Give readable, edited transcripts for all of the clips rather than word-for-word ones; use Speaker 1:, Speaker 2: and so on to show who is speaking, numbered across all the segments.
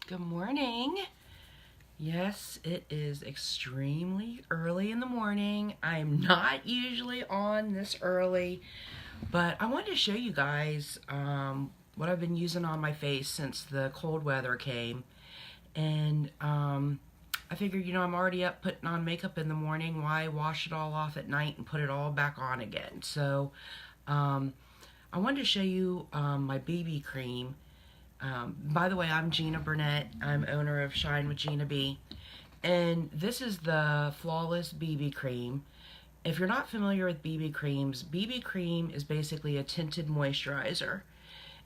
Speaker 1: Good morning. Yes, it is extremely early in the morning. I'm not usually on this early, but I wanted to show you guys what I've been using on my face since the cold weather came. And I figured, I'm already up putting on makeup in the morning. Why wash it all off at night and put it all back on again? So I wanted to show you my BB cream. By the way, I'm Gina Burnett. I'm owner of Shine with Gina B. And this is the Flawless BB Cream. If you're not familiar with BB creams, BB cream is basically a tinted moisturizer.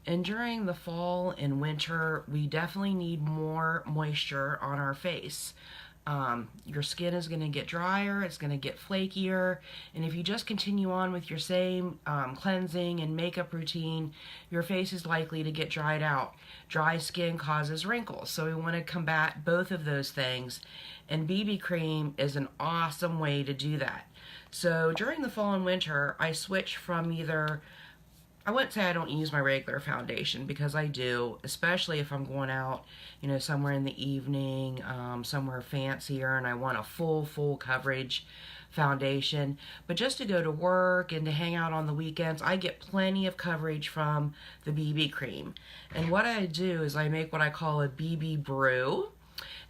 Speaker 1: And during the fall and winter, we definitely need more moisture on our face. Your skin is going to get drier, it's going to get flakier, and if you just continue on with your same cleansing and makeup routine, your face is likely to get dried out. Dry skin causes wrinkles, so we want to combat both of those things, and BB cream is an awesome way to do that. So during the fall and winter, I switch from I wouldn't say I don't use my regular foundation, because I do, especially if I'm going out, somewhere in the evening, somewhere fancier, and I want a full coverage foundation. But just to go to work and to hang out on the weekends, I get plenty of coverage from the BB cream. And what I do is I make what I call a BB brew.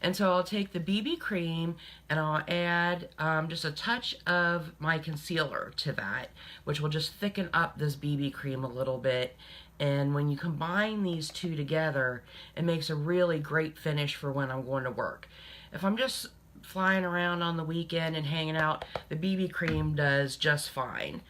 Speaker 1: And so I'll take the BB cream and I'll add just a touch of my concealer to that, which will just thicken up this BB cream a little bit. And when you combine these two together, it makes a really great finish for when I'm going to work. If I'm just flying around on the weekend and hanging out, the BB cream does just fine.